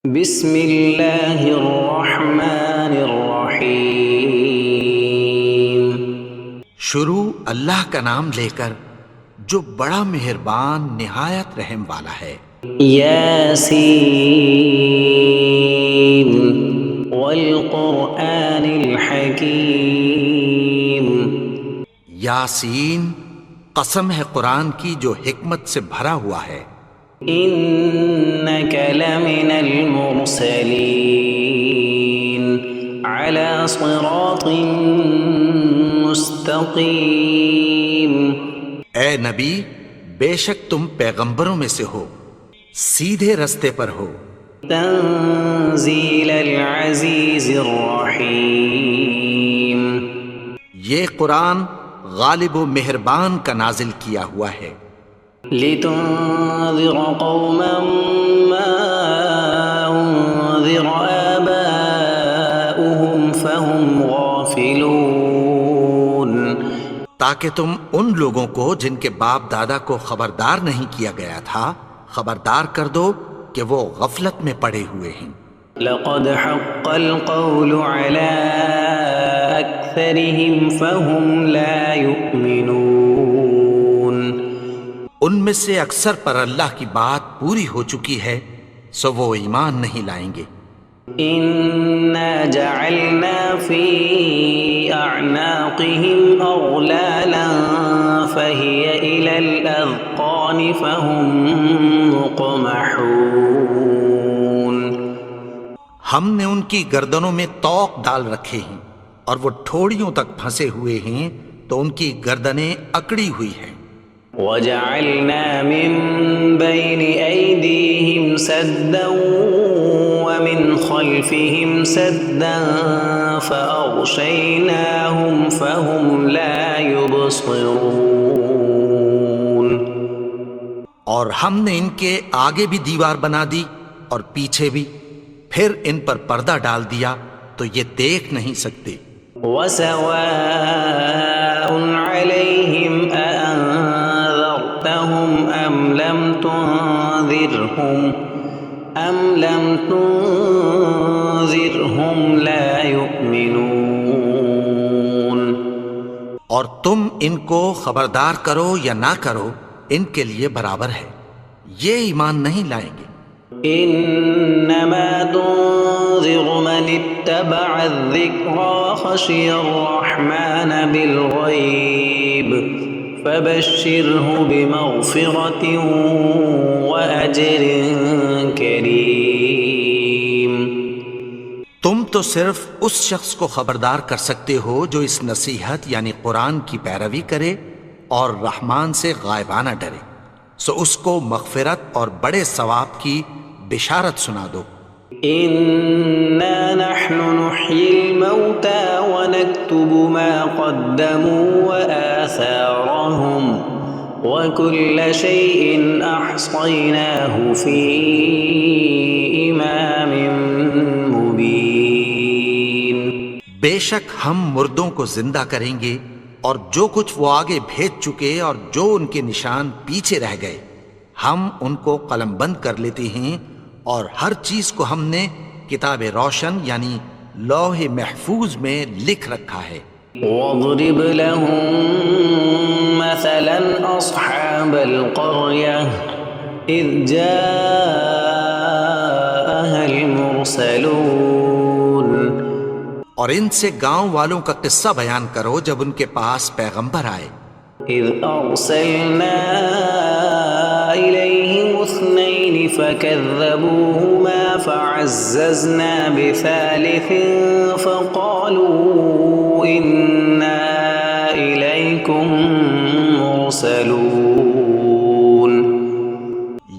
بسم اللہ الرحمن الرحیم۔ شروع اللہ کا نام لے کر جو بڑا مہربان نہایت رحم والا ہے۔ یاسین والقرآن الحکیم۔ یاسین، قسم ہے قرآن کی جو حکمت سے بھرا ہوا ہے۔ انک لمن المرسلین علی صراط مستقیم۔ اے نبی، بے شک تم پیغمبروں میں سے ہو، سیدھے رستے پر ہو۔ تنزیل العزیز الرحیم۔ یہ قرآن غالب و مہربان کا نازل کیا ہوا ہے۔ لتنذر قوما ما انذر آباؤهم فهم غافلون۔ تاکہ تم ان لوگوں کو جن کے باپ دادا کو خبردار نہیں کیا گیا تھا خبردار کر دو کہ وہ غفلت میں پڑے ہوئے ہیں۔ لقد حق القول على أكثرهم فهم لا يؤمنون۔ ان میں سے اکثر پر اللہ کی بات پوری ہو چکی ہے، سو وہ ایمان نہیں لائیں گے۔ إنا جعلنا في أعناقهم أغلالا فهي إلى الأذقان فهم مقمحون۔ ہم نے ان کی گردنوں میں طوق ڈال رکھے ہیں اور وہ ٹھوڑیوں تک پھنسے ہوئے ہیں تو ان کی گردنیں اکڑی ہوئی ہیں۔ وجعلنا من بين أيديهم سدا ومن خلفهم سدا فأغشيناهم فهم لا يبصرون۔ اور ہم نے ان کے آگے بھی دیوار بنا دی اور پیچھے بھی، پھر ان پر پردہ ڈال دیا تو یہ دیکھ نہیں سکتے۔ وسواء عليهم أأنذرتهم أم لم تنذرهم لا يؤمنون۔ اور تم ان کو خبردار کرو یا نہ کرو، ان کے لیے برابر ہے، یہ ایمان نہیں لائیں گے۔ انما تنذر من اتبع الذکر وخشی الرحمن بالغیب فبشرہ بمغفرۃ واجر کریم۔ تم تو صرف اس شخص کو خبردار کر سکتے ہو جو اس نصیحت یعنی قرآن کی پیروی کرے اور رحمان سے غائبانہ ڈرے، سو اس کو مغفرت اور بڑے ثواب کی بشارت سنا دو۔ انا نحن نحيي الموتى ونكتب ما قدموا وآثارهم وكل شيء احصيناه في امام مبين۔ بے شک ہم مردوں کو زندہ کریں گے اور جو کچھ وہ آگے بھیج چکے اور جو ان کے نشان پیچھے رہ گئے ہم ان کو قلم بند کر لیتے ہیں، اور ہر چیز کو ہم نے کتاب روشن یعنی لوح محفوظ میں لکھ رکھا ہے۔ واضرب لهم مثلا اصحاب القرية اذ جاءها المرسلون۔ اور ان سے گاؤں والوں کا قصہ بیان کرو جب ان کے پاس پیغمبر آئے۔ اذ ارسلنا الیہم اثنین فکذبوہما فعززنا بثالث فقالوا انا الیکم مرسلون۔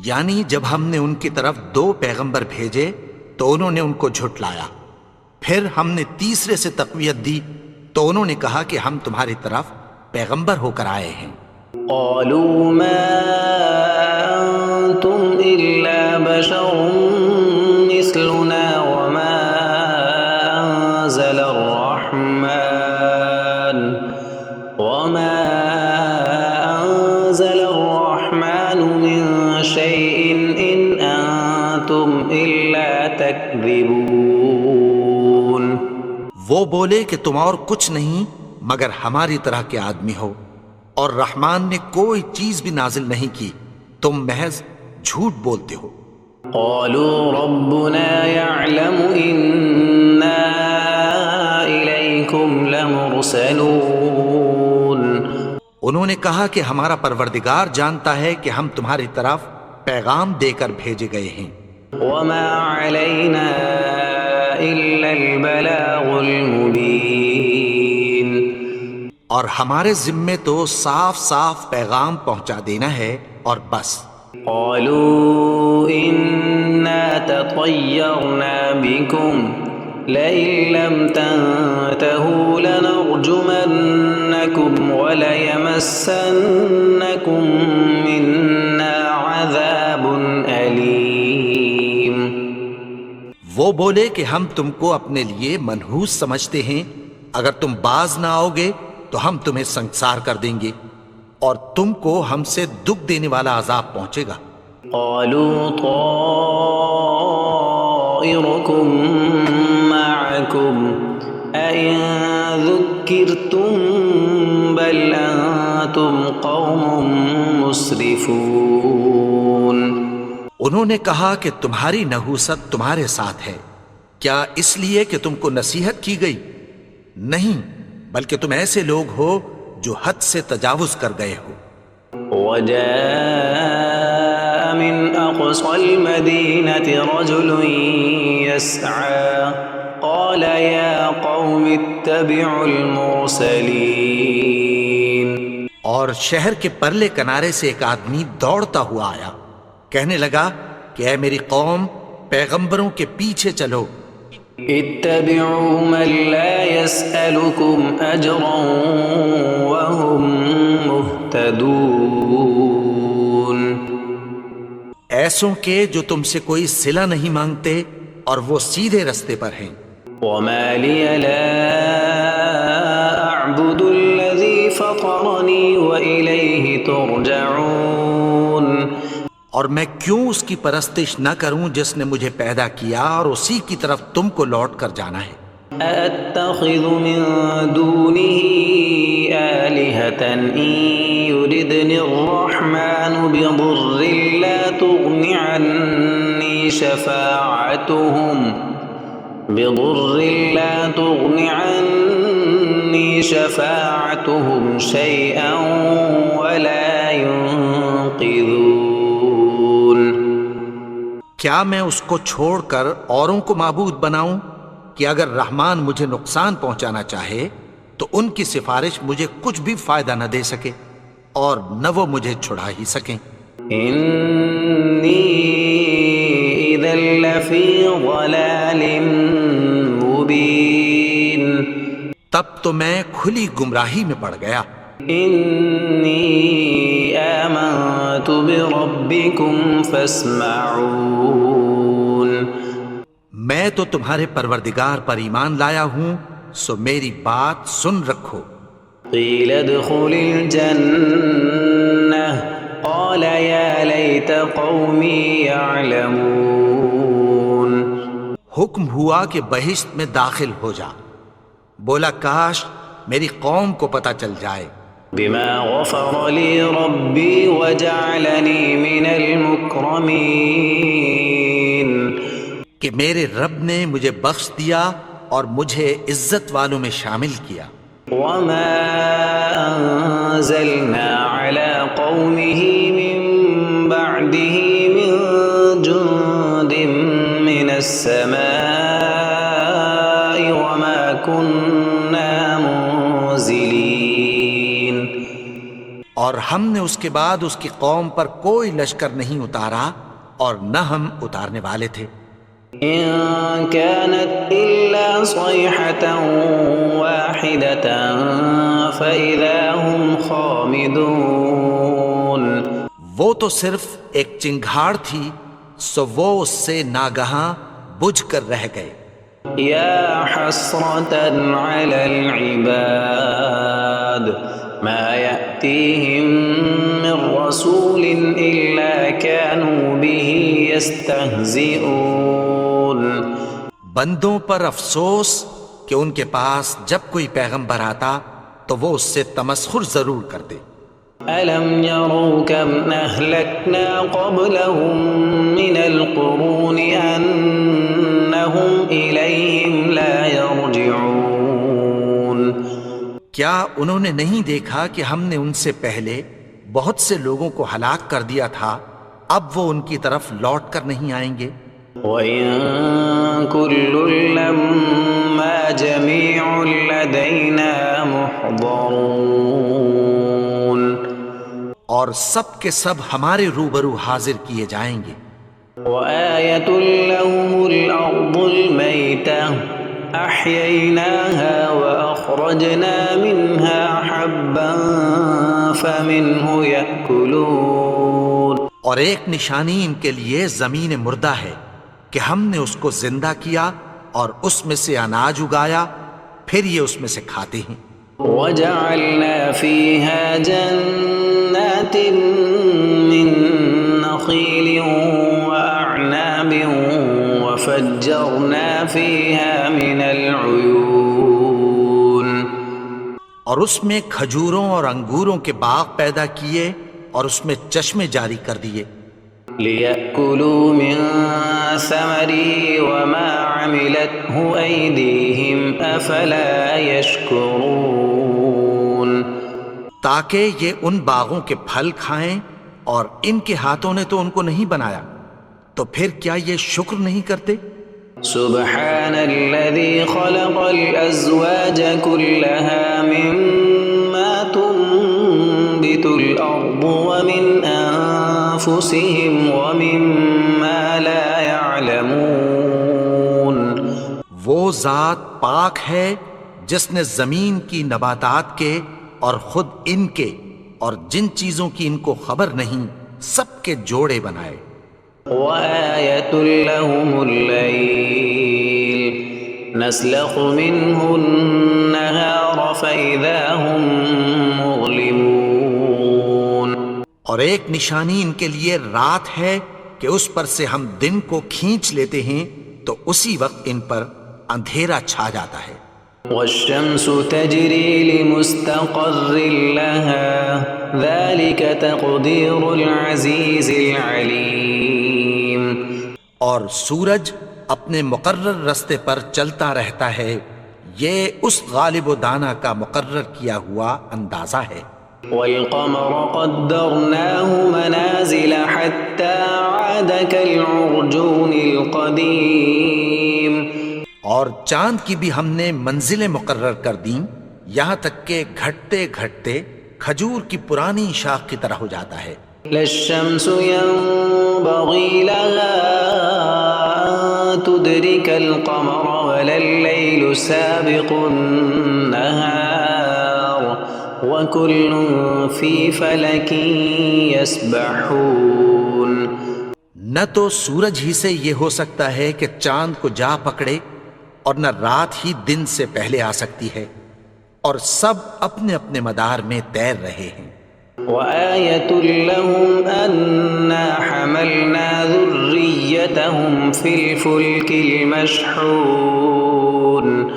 یعنی جب ہم نے ان کی طرف 2 پیغمبر بھیجے تو انہوں نے ان کو جھٹلایا، پھر ہم نے تیسرے سے تقویت دی تو انہوں نے کہا کہ ہم تمہاری طرف پیغمبر ہو کر آئے ہیں۔ قالوا ما انتم الا بشر مثلنا وما انزل الرحمن من شيء ان انتم الا تكذبون وہ بولے کہ تم اور کچھ نہیں مگر ہماری طرح کے آدمی ہو، اور رحمان نے کوئی چیز بھی نازل نہیں کی، تم محض جھوٹ بولتے ہو۔ قالوا ربنا يعلم إنا إليكم لمرسلون انہوں نے کہا کہ ہمارا پروردگار جانتا ہے کہ ہم تمہاری طرف پیغام دے کر بھیجے گئے ہیں، وما علينا إلا البلاغ المبين اور ہمارے ذمے تو صاف صاف پیغام پہنچا دینا ہے اور بس۔ قالوا إنا تطيرنا بكم لئن لم تنتهوا لنرجمنكم وليمسنكم منا عذاب أليم وہ بولے کہ ہم تم کو اپنے لیے منحوس سمجھتے ہیں، اگر تم باز نہ آؤ گے تو ہم تمہیں سنگسار کر دیں گے اور تم کو ہم سے دکھ دینے والا عذاب پہنچے گا۔ قالوا طائركم معكم أئن ذكرتم بل أنتم قوم مسرفون انہوں نے کہا کہ تمہاری نحوست تمہارے ساتھ ہے، کیا اس لیے کہ تم کو نصیحت کی گئی؟ نہیں، بلکہ تم ایسے لوگ ہو جو حد سے تجاوز کر گئے ہو۔ وجاء من أقصى المدينة رجل يسعى قال يا قوم اتبعوا المرسلين اور شہر کے پرلے کنارے سے ایک آدمی دوڑتا ہوا آیا، کہنے لگا کہ اے میری قوم، پیغمبروں کے پیچھے چلو۔ اتبعوا من لا يسألكم أجرا وهم مهتدون ایسوں کے جو تم سے کوئی صلہ نہیں مانگتے اور وہ سیدھے رستے پر ہیں۔ وما لي لا أعبد الذي فطرني وإليه ترجعون اور میں کیوں اس کی پرستش نہ کروں جس نے مجھے پیدا کیا اور اسی کی طرف تم کو لوٹ کر جانا ہے۔ أأتخذ من دونه آلهة إن يردني الرحمن بضر لا تغن عني شفاعتهم شيئا ولا ينقذون کیا میں اس کو چھوڑ کر اوروں کو معبود بناؤں کہ اگر رحمان مجھے نقصان پہنچانا چاہے تو ان کی سفارش مجھے کچھ بھی فائدہ نہ دے سکے اور نہ وہ مجھے چھڑا ہی سکیں۔ إني إذا لفي ضلال مبين تب تو میں کھلی گمراہی میں پڑ گیا۔ إني آمنت بربكم فاسمعون میں تو تمہارے پروردگار پر ایمان لایا ہوں، سو میری بات سن رکھو۔ قيل ادخل الجنة قال يا ليت قومي يعلمون حکم ہوا کہ بہشت میں داخل ہو جا، بولا کاش میری قوم کو پتہ چل جائے۔ بما غفر لي ربي وجعلني من المكرمين کہ میرے رب نے مجھے بخش دیا اور مجھے عزت والوں میں شامل کیا۔ وما أنزلنا على قومه من بعده من جند من السماء وما كنا منزلين اور ہم نے اس کے بعد اس کی قوم پر کوئی لشکر نہیں اتارا اور نہ ہم اتارنے والے تھے۔ إن كانت إلا صيحة واحدة فإذا هم خامدون وہ تو صرف ایک چنگھاڑ تھی، سو وہ اس سے ناگہاں بجھ کر رہ گئے۔ يا حسرة على العباد ما يأتيهم من رسول إلا كانوا به يستهزئون بندوں پر افسوس کہ ان کے پاس جب کوئی پیغمبر آتا تو وہ اس سے تمسخر ضرور کرتے۔ أَلَمْ يَرَوْا كَمْ أَهْلَكْنَا قَبْلَهُمْ مِنَ الْقُرُونِ أَنَّهُمْ إِلَيْهِمْ لَا يَرْجِعُونَ۔ کیا انہوں نے نہیں دیکھا کہ ہم نے ان سے پہلے بہت سے لوگوں کو ہلاک کر دیا تھا، اب وہ ان کی طرف لوٹ کر نہیں آئیں گے؟ وَإِن كُلٌّ لَّمَّا جَمِيعٌ لَّدَيْنَا مُحْضَرُونَ۔ اور سب کے سب ہمارے روبرو حاضر کیے جائیں گے۔ وَآيَةٌ لَّهُمُ الْأَرْضُ الْمَيْتَةُ أَحْيَيْنَاهَا وَأَخْرَجْنَا مِنْهَا حَبًّا فَمِنْهُ يَأْكُلُونَ۔ اور ایک نشانی ان کے لیے زمین مردہ ہے کہ ہم نے اس کو زندہ کیا اور اس میں سے اناج اگایا، پھر یہ اس میں سے کھاتے ہیں۔ وَجَعَلْنَا فِيهَا جَنَّاتٍ مِّن نَّخِيلٍ وَأَعْنَابٍ وَفَجَّرْنَا فِيهَا مِنَ الْعُيُونِ۔ اور اس میں کھجوروں اور انگوروں کے باغ پیدا کیے اور اس میں چشمے جاری کر دیے۔ لِيَأْكُلُوا مِن ثَمَرِهِ وَمَا عَمِلَتْهُ أَيْدِيهِمْ أَفَلَا يَشْكُرُونَ۔ تاکہ یہ ان باغوں کے پھل کھائیں، اور ان کے ہاتھوں نے تو ان کو نہیں بنایا، تو پھر کیا یہ شکر نہیں کرتے؟ سبحان الذي خلق الأزواج كلها مما تنبت الأرض ومن أنفسهم ومما لا يعلمون۔ وہ ذات پاک ہے جس نے زمین کی نباتات کے اور خود ان کے اور جن چیزوں کی ان کو خبر نہیں سب کے جوڑے بنائے۔ وآية لهم الليل نسلخ منه النهار فإذا هم مظلمون۔ اور ایک نشانی ان کے لیے رات ہے کہ اس پر سے ہم دن کو کھینچ لیتے ہیں تو اسی وقت ان پر اندھیرا چھا جاتا ہے۔ والشمس تجري لمستقر لها ذلك تقدير العزيز العليم۔ اور سورج اپنے مقرر رستے پر چلتا رہتا ہے، یہ اس غالب و دانا کا مقرر کیا ہوا اندازہ ہے۔ والقمر قدرناه منازل حتى عاد كالعرجون القديم۔ اور چاند کی بھی ہم نے منزلیں مقرر کر دیں، یہاں تک کہ گھٹتے گھٹتے کھجور کی پرانی شاخ کی طرح ہو جاتا ہے۔ لا الشمس ينبغي لها أن تدرك القمر ولا الليل سابق النهار وكل في فلك يسبحون۔ نہ تو سورج ہی سے یہ ہو سکتا ہے کہ چاند کو جا پکڑے، اور نہ رات ہی دن سے پہلے آ سکتی ہے، اور سب اپنے اپنے مدار میں تیر رہے ہیں۔ وآية لهم أنا حملنا ذريتهم في الفلك المشحون۔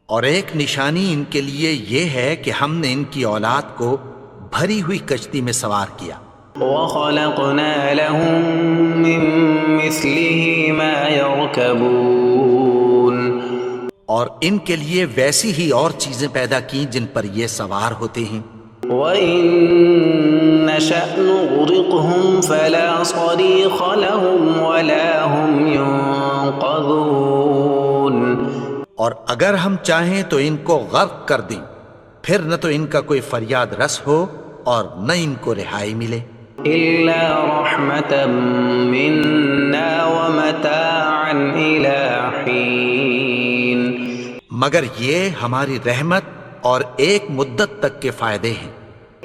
اور ایک نشانی ان کے لیے یہ ہے کہ ہم نے ان کی اولاد کو بھری ہوئی کشتی میں سوار کیا۔ وخلقنا لهم من مثله ما يركبون۔ اور ان کے لیے ویسی ہی اور چیزیں پیدا کی جن پر یہ سوار ہوتے ہیں۔ وَإِن نَّشَأْ نُغْرِقْهُمْ فَلَا صَرِيخَ لَهُمْ وَلَا هُمْ يُنقَذُونَ۔ اور اگر ہم چاہیں تو ان کو غرق کر دیں، پھر نہ تو ان کا کوئی فریاد رس ہو اور نہ ان کو رہائی ملے۔ إِلَّا رَحْمَةً مِّنَّا وَمَتَاعًا إِلَىٰ حِينٍ۔ مگر یہ ہماری رحمت اور ایک مدت تک کے فائدے ہیں۔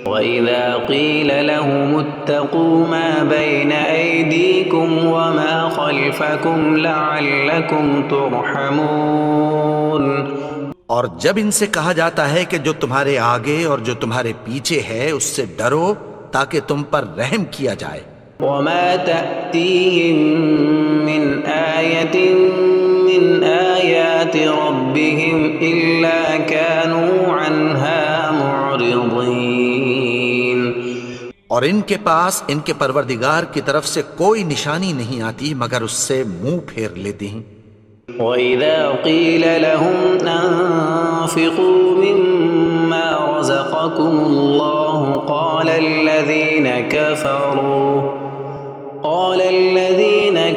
وَإِذَا قِيلَ لَهُمُ اتَّقُوا مَا بَيْنَ أَيْدِيكُمْ وَمَا خَلْفَكُمْ لَعَلَّكُمْ تُرْحَمُونَ۔ اور جب ان سے کہا جاتا ہے کہ جو تمہارے آگے اور جو تمہارے پیچھے ہے اس سے ڈرو تاکہ تم پر رحم کیا جائے۔ وَمَا تَأْتِيهِم مِّنْ آيَةٍ مِّن من آيات ربهم إلا كانوا عنها معرضين. اور ان کے پاس ان کے پروردگار کی طرف سے کوئی نشانی نہیں آتی مگر اس سے منہ پھیر لیتے ہیں. وَإِذَا قِيلَ لَهُمْ أَنفِقُوا مِمَّا رَزَقَكُمُ اللَّهُ قَالَ الَّذِينَ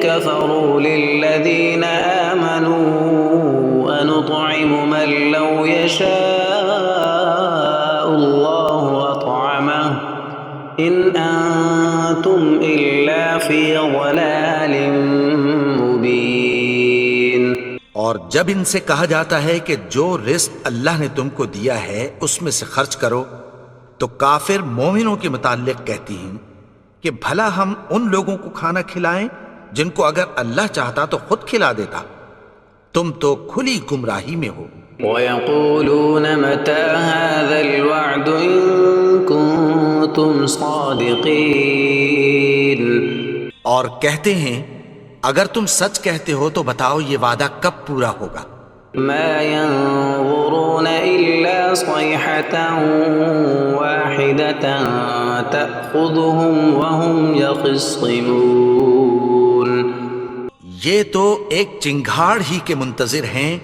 كَفَرُوا لِلَّذِينَ آمَنُوا أَنُطْعِمُ مَن لَّوْ يَشَاءُ اللَّهُ أَطْعَمَهُ إِنْ أَنتُمْ إِلَّا فِي ضَلَالٍ مُّبِينٍ. اور جب ان سے کہا جاتا ہے کہ جو رزق اللہ نے تم کو دیا ہے اس میں سے خرچ کرو، تو کافر مومنوں کے متعلق کہتی ہیں کہ بھلا ہم ان لوگوں کو کھانا کھلائیں جن کو اگر اللہ چاہتا تو خود کھلا دیتا. تم تو کھلی گمراہی میں ہو. وَيَقُولُونَ مَتَى هَذَا الْوَعْدُ إِن كُنتُمْ صَادِقِينَ. اور کہتے ہیں اگر تم سچ کہتے ہو تو بتاؤ یہ وعدہ کب پورا ہوگا. مَا يَنظُرُونَ إِلَّا صَيْحَةً وَاحِدَةً تَأْخُذُهُمْ وَهُمْ يَخِصِّمُونَ. یہ تو ایک چنگھاڑ ہی کے منتظر ہیں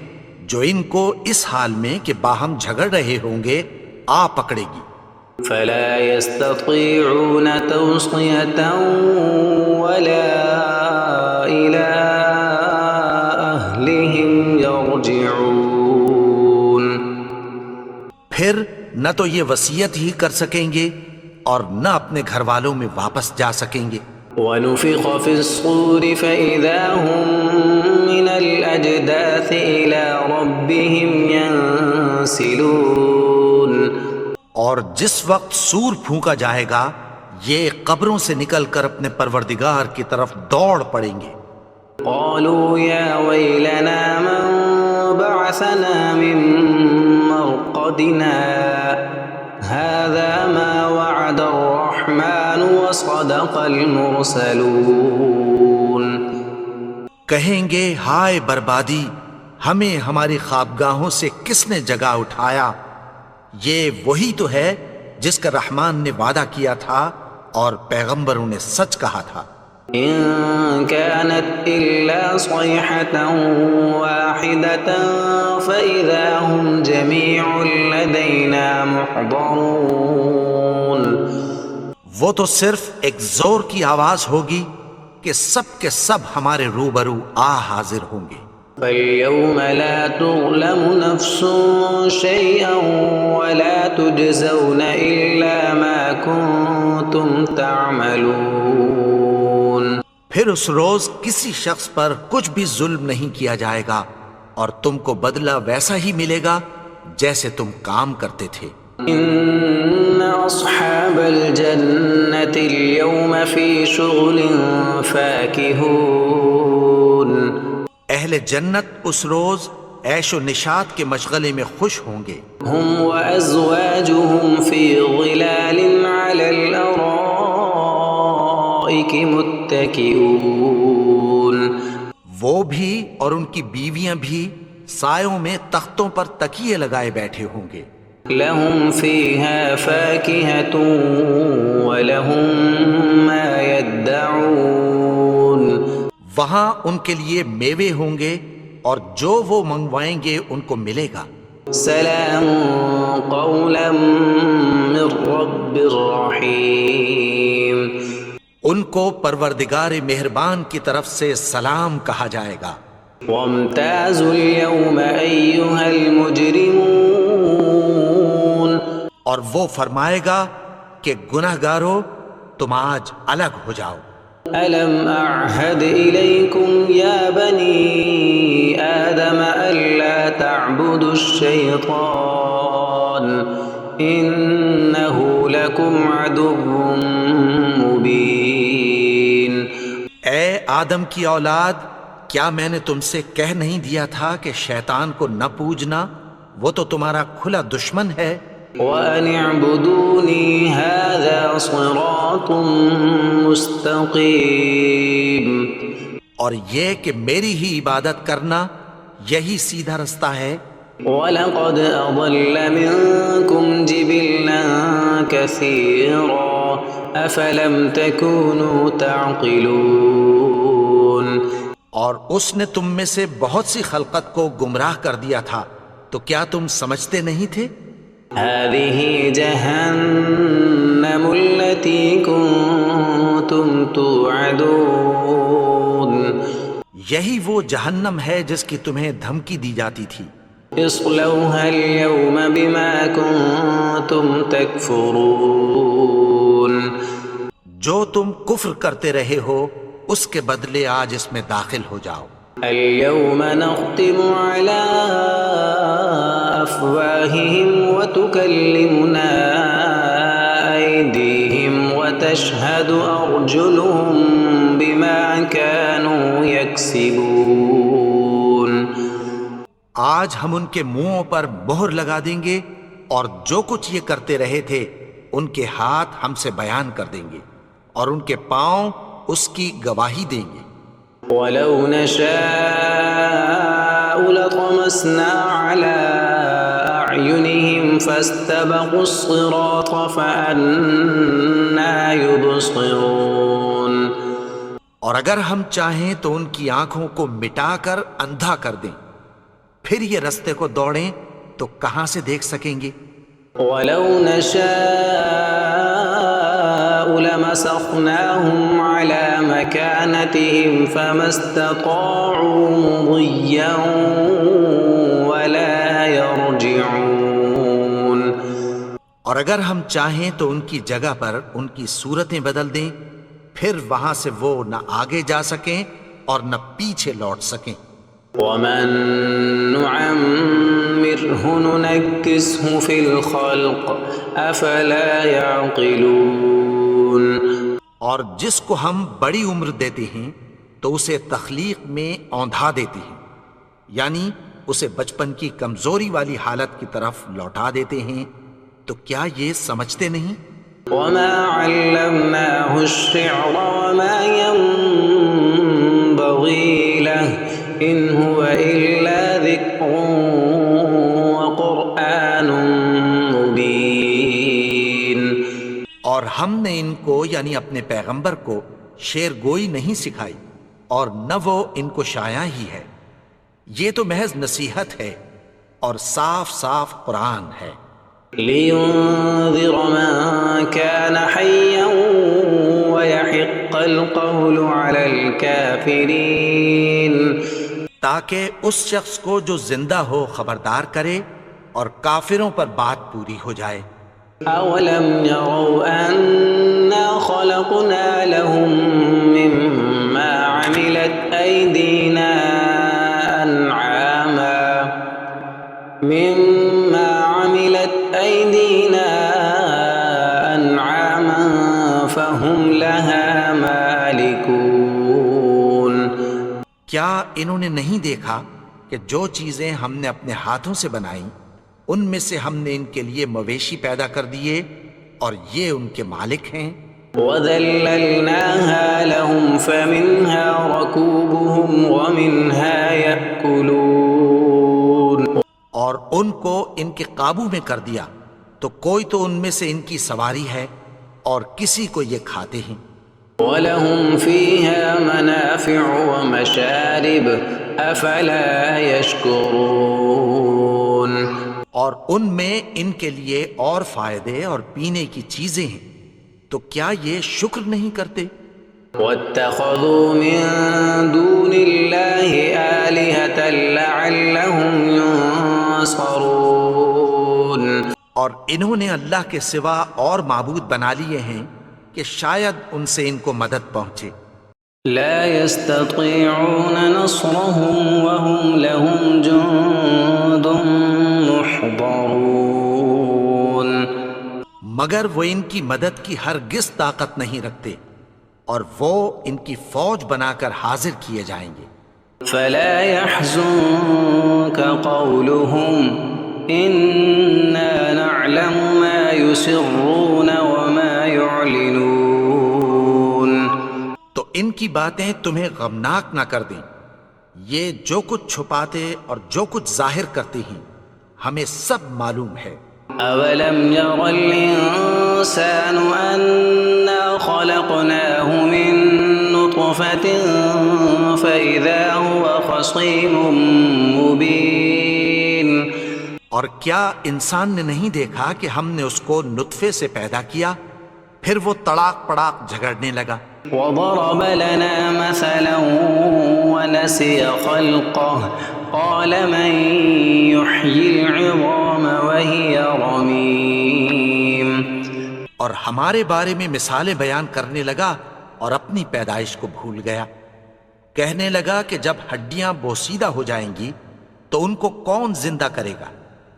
جو ان کو اس حال میں کہ باہم جھگڑ رہے ہوں گے آ پکڑے گی. فَلَا يَسْتَطِيعُونَ تَوْصِيَةً وَلَا إِلَىٰ أَهْلِهِمْ يَرْجِعُونَ. پھر نہ تو یہ وصیت ہی کر سکیں گے اور نہ اپنے گھر والوں میں واپس جا سکیں گے. وَنُفِخَ فِي الصُّورِ فَإِذَا هُم مِّنَ الْأَجْدَاثِ إِلَىٰ رَبِّهِمْ يَنسِلُونَ. اور جس وقت سور پھونکا جائے گا یہ قبروں سے نکل کر اپنے پروردگار کی طرف دوڑ پڑیں گے. قَالُوا يَا وَيْلَنَا مَن بَعَثَنَا مِن مَّرْقَدِنَا هَٰذَا مَا وَعَدَ الرَّحْمَٰنُ وَصَدَقَ الْمُرْسَلُونَ. کہیں گے ہائے بربادی، ہمیں ہماری خوابگاہوں سے کس نے جگا اٹھایا. یہ وہی تو ہے جس کا رحمان نے وعدہ کیا تھا اور پیغمبروں نے سچ کہا تھا. إِن كَانَتْ إِلَّا صَيْحَةً وَاحِدَةً فَإِذَا هُمْ جَمِيعٌ لَّدَيْنَا مُحْضَرُونَ. وہ تو صرف ایک زور کی آواز ہوگی کہ سب کے سب ہمارے روبرو آ حاضر ہوں گے. فَالْيَوْمَ لَا تُظْلَمُ نَفْسٌ شَيْئًا وَلَا تُجْزَوْنَ إِلَّا مَا كُنتُمْ تَعْمَلُونَ. پھر اس روز کسی شخص پر کچھ بھی ظلم نہیں کیا جائے گا اور تم کو بدلہ ویسا ہی ملے گا جیسے تم کام کرتے تھے. إِنَّ أَصْحَابَ الْجَنَّةِ الْيَوْمَ فِي شُغُلٍ فَاكِهُونَ. اہل جنت اس روز عیش و نشاط کے مشغلے میں خوش ہوں گے. هُمْ وَأَزْوَاجُهُمْ فِي ظِلَالٍ عَلَى الْأَرَائِكِ مُتَّكِئُونَ. وہ بھی اور ان کی بیویاں بھی سایوں میں تختوں پر تکیے لگائے بیٹھے ہوں گے. لَهُمْ فِيهَا فَاكِهَةٌ وَلَهُمْ مَا يَدَّعُونَ. وہاں ان کے لیے میوے ہوں گے اور جو وہ منگوائیں گے ان کو ملے گا. سلام قولا من رب رحیم. ان کو پروردگار مہربان کی طرف سے سلام کہا جائے گا. وامتازوا اليوم ایھا المجرمون. اور وہ فرمائے گا کہ گنہگارو تم آج الگ ہو جاؤ. ألم أعهد إليكم يا بني آدم ألا تعبدوا الشيطان إنه لكم عدو مبين. اے آدم کی اولاد، کیا میں نے تم سے کہہ نہیں دیا تھا کہ شیطان کو نہ پوجنا، وہ تو تمہارا کھلا دشمن ہے. وَأَنِ اعْبُدُونِي هَذَا صِرَاطٌ مُسْتَقِيمٌ. اور یہ کہ میری ہی عبادت کرنا یہی سیدھا رستہ ہے۔ وَلَقَدْ أَضَلَّ مِنكُمْ جِبِلًّا كَثِيرًا أَفَلَمْ تَكُونُوا تَعْقِلُونَ۔ اور اس نے تم میں سے بہت سی خلقت کو گمراہ کر دیا تھا، تو کیا تم سمجھتے نہیں تھے؟ هَذِهِ جَهَنَّمُ الَّتِي كُنتُمْ تُوعَدُونَ۔ یہی وہ جہنم ہے جس کی تمہیں دھمکی دی جاتی تھی۔ اصلوها اليوم بما كنتم تكفرون۔ جو تم کفر کرتے رہے ہو اس کے بدلے آج اس میں داخل ہو جاؤ۔ اليوم نختم على أفواههم وتكلمنا أيديهم وتشهد أرجلهم بما كانوا يكسبون۔ آج ہم ان کے منہوں پر مہر لگا دیں گے اور جو کچھ یہ کرتے رہے تھے ان کے ہاتھ ہم سے بیان کر دیں گے اور ان کے پاؤں اس کی گواہی دیں گے۔ وَلَوْ نَشَاءُ لَطَمَسْنَا عَلَىٰ أَعْيُنِهِمْ فَاسْتَبَقُوا الصِّرَاطَ فَأَنَّىٰ يُبْصِرُونَ۔ اور اگر ہم چاہیں تو ان کی آنکھوں کو مٹا کر اندھا کر دیں، پھر یہ رستے کو دوڑیں تو کہاں سے دیکھ سکیں گے؟ وَلَوْ نَشَاءُ لَمَسَخْنَاهُمْ عَلَىٰ مَكَانَتِهِمْ فَمَا اسْتَطَاعُوا مُضِيًّا وَلَا يَرْجِعُونَ۔ اور اگر ہم چاہیں تو ان کی جگہ پر ان کی صورتیں بدل دیں، پھر وہاں سے وہ نہ آگے جا سکیں اور نہ پیچھے لوٹ سکیں۔ وَمَن نُعَمِّرْهُ نُنَكِّسْهُ فِي الْخَلْقِ أَفَلَا يَعْقِلُونَ۔ اور جس کو ہم بڑی عمر دیتے ہیں تو اسے تخلیق میں اوندھا دیتے ہیں، یعنی اسے بچپن کی کمزوری والی حالت کی طرف لوٹا دیتے ہیں، تو کیا یہ سمجھتے نہیں؟ وَمَا عَلَّمْنَاهُ الشِّعْرَ وَمَا يَنبَغِي لَهُ إِنْ هُوَ إِلَّا ذِكْرٌ وَقُرْآنٌ مُبِينٌ۔ اور ہم نے ان کو یعنی اپنے پیغمبر کو شعر گوئی نہیں سکھائی، اور نہ وہ ان کو شایع ہی ہے، یہ تو محض نصیحت ہے اور صاف صاف قرآن ہے۔ لِيُنذِرَ مَن كَانَ حَيًّا وَيَحِقَّ الْقَوْلُ عَلَى الْكَافِرِينَ۔ تاکہ اس شخص کو جو زندہ ہو خبردار کرے اور کافروں پر بات پوری ہو جائے۔ أَوَلَمْ يَرَوْا أَنَّا خَلَقْنَا لَهُم مِّمَّا عَمِلَتْ أَيْدِينَا أَنْعَامًا فَهُمْ لَهَا مَالِكُونَ۔ کیا انہوں نے نہیں دیکھا کہ جو چیزیں ہم نے اپنے ہاتھوں سے بنائیں ان میں سے ہم نے ان کے لیے مویشی پیدا کر دیے اور یہ ان کے مالک ہیں۔ وَذَلَّلْنَاهَا لَهُمْ فَمِنْهَا رَكُوبُهُمْ وَمِنْهَا يَأْكُلُونَ۔ اور ان کو ان کے قابو میں کر دیا تو کوئی تو ان میں سے ان کی سواری ہے اور کسی کو یہ کھاتے ہیں۔ وَلَهُمْ فِيهَا مَنَافِعُ وَمَشَارِبُ أَفَلَا يَشْكُرُونَ۔ اور ان میں ان کے لیے اور فائدے اور پینے کی چیزیں ہیں، تو کیا یہ شکر نہیں کرتے؟ وَاتَّخَذُوا مِن دُونِ اللَّهِ آلِهَةً لَعَلَّهُمْ يُنصَرُونَ۔ اور انہوں نے اللہ کے سوا اور معبود بنا لیے ہیں کہ شاید ان سے ان کو مدد پہنچے۔ لا يستطيعون نصرهم وهم لهم جند محضرون۔ مگر وہ ان کی مدد کی ہرگز طاقت نہیں رکھتے اور وہ ان کی فوج بنا کر حاضر کیے جائیں گے۔ فلا يحزنك قولهم إنا نعلم ما يسرون وما يعلنون۔ تو ان کی باتیں تمہیں غمناک نہ کر دیں، یہ جو کچھ چھپاتے اور جو کچھ ظاہر کرتے ہیں ہمیں سب معلوم ہے۔ أولم ير الإنسان أنا خلقناه من نطفة فإذا هو خصيم مبين۔ اور کیا انسان نے نہیں دیکھا کہ ہم نے اس کو نطفے سے پیدا کیا پھر وہ تڑاک پڑاک جھگڑنے لگا۔ وضرب لنا مثلا ونسي خلقه قال من يحيي العظام وهي رميم۔ اور ہمارے بارے میں مثالیں بیان کرنے لگا اور اپنی پیدائش کو بھول گیا۔ کہنے لگا کہ جب ہڈیاں بوسیدہ ہو جائیں گی تو ان کو کون زندہ کرے گا؟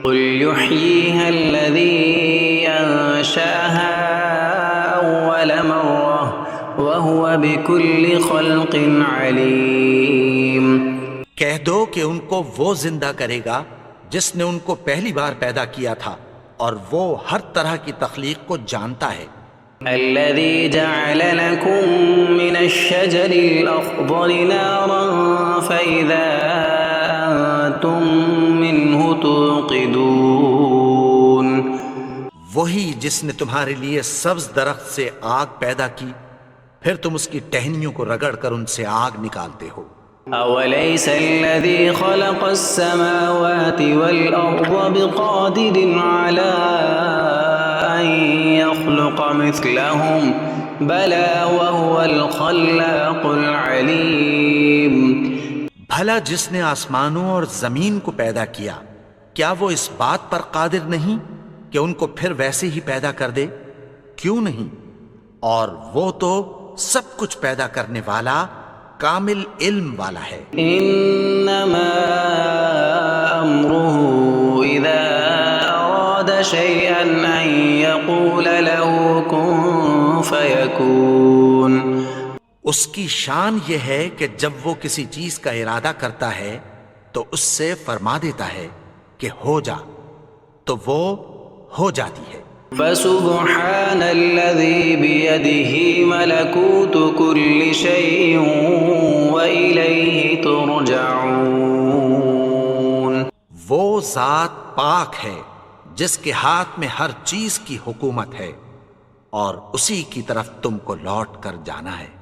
قل يحييها الذي أنشأها أول مرة وهو بكل خلق عليم۔ کہہ دو کہ ان کو وہ زندہ کرے گا جس نے ان کو پہلی بار پیدا کیا تھا اور وہ ہر طرح کی تخلیق کو جانتا ہے۔ الذي جعل لكم من الشجر الأخضر نارا فإذا أنتم منه توقدون۔ وہی جس نے تمہارے لیے سبز درخت سے آگ پیدا کی پھر تم اس کی ٹہنیوں کو رگڑ کر ان سے آگ نکالتے ہو۔ أوليس الذي خلق السماوات والأرض بقادر على أن يخلق مثلهم بلى وهو الخلاق العليم۔ بھلا جس نے آسمانوں اور زمین کو پیدا کیا کیا وہ اس بات پر قادر نہیں کہ ان کو پھر ویسے ہی پیدا کر دے؟ کیوں نہیں؟ اور وہ تو سب کچھ پیدا کرنے والا کامل علم والا ہے۔ انما امره اذا اراد شيئا ان يقول له كن فيكون۔ اس کی شان یہ ہے کہ جب وہ کسی چیز کا ارادہ کرتا ہے تو اس سے فرما دیتا ہے کہ ہو جا تو وہ ہو جاتی ہے۔ فسبحان الذي بيده ملكوت كل شيء وإليه ترجعون۔ وہ ذات پاک ہے جس کے ہاتھ میں ہر چیز کی حکومت ہے اور اسی کی طرف تم کو لوٹ کر جانا ہے۔